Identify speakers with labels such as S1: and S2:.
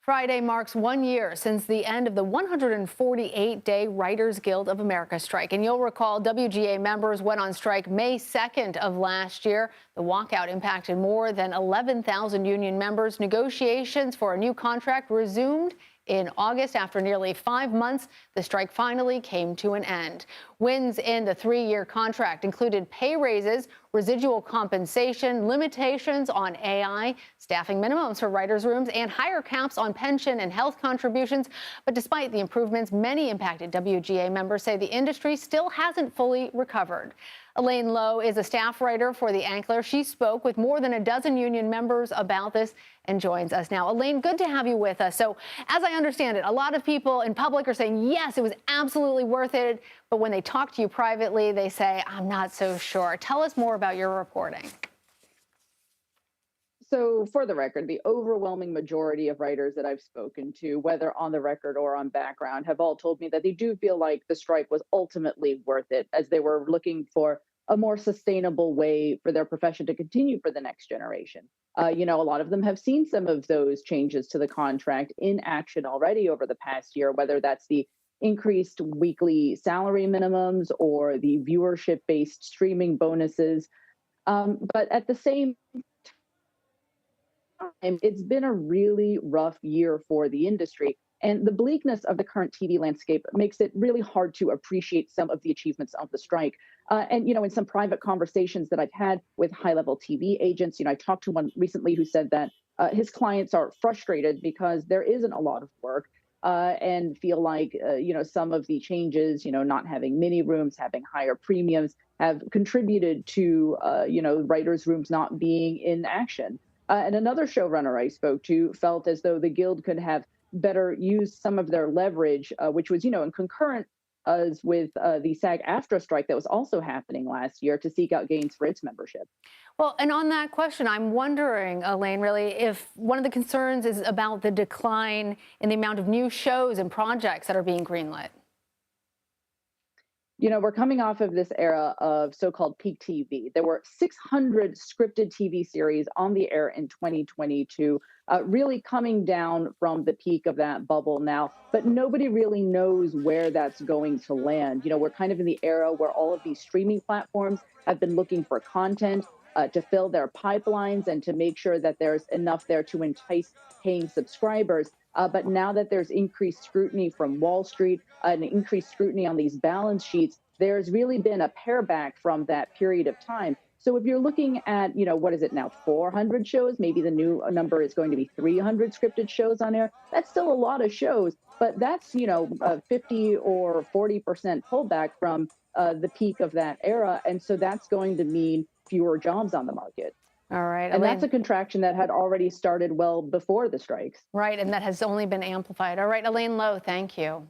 S1: Friday marks 1 year since the end of the 148-day Writers Guild of America strike. And you'll recall WGA members went on strike May 2nd of last year. The walkout impacted more than 11,000 union members. Negotiations for a new contract resumed in August. After nearly 5 months, the strike finally came to an end. Wins in the 3-year contract included pay raises, residual compensation, limitations on AI, staffing minimums for writers' rooms, and higher caps on pension and health contributions. But despite the improvements, many impacted WGA members say the industry still hasn't fully recovered. Elaine Low is a staff writer for The Ankler. She spoke with more than a dozen union members about this and joins us now. Elaine, good to have you with us. So as I understand it, a lot of people in public are saying, yes, it was absolutely worth it. But when they talk to you privately, they say, I'm not so sure. Tell us more about your reporting.
S2: So for the record, the overwhelming majority of writers that I've spoken to, whether on the record or on background, have all told me that they do feel like the strike was ultimately worth it, as they were looking for a more sustainable way for their profession to continue for the next generation. A lot of them have seen some of those changes to the contract in action already over the past year, whether that's the increased weekly salary minimums or the viewership-based streaming bonuses. But at the same time, it's been a really rough year for the industry. And the bleakness of the current TV landscape makes it really hard to appreciate some of the achievements of the strike. In some private conversations that I've had with high-level TV agents, I talked to one recently who said that his clients are frustrated because there isn't a lot of work and feel like, some of the changes, not having mini rooms, having higher premiums, have contributed to, writers' rooms not being in action. And another showrunner I spoke to felt as though the Guild could have better use some of their leverage, which was, in concurrent as with the SAG-AFTRA strike that was also happening last year, to seek out gains for its membership.
S1: Well, and on that question, I'm wondering, Elaine, really, if one of the concerns is about the decline in the amount of new shows and projects that are being greenlit.
S2: We're coming off of this era of so-called peak TV. There were 600 scripted TV series on the air in 2022, really coming down from the peak of that bubble now. But nobody really knows where that's going to land. We're kind of in the era where all of these streaming platforms have been looking for content to fill their pipelines and to make sure that there's enough there to entice paying subscribers. But now that there's increased scrutiny from Wall Street and increased scrutiny on these balance sheets, there's really been a pare back from that period of time. So if you're looking at, what is it now, 400 shows, maybe the new number is going to be 300 scripted shows on air. That's still a lot of shows, but that's, a 50 or 40% pullback from the peak of that era. And so that's going to mean fewer jobs on the market.
S1: All right.
S2: And that's a contraction that had already started well before the strikes.
S1: Right. And that has only been amplified. All right. Elaine Low, thank you.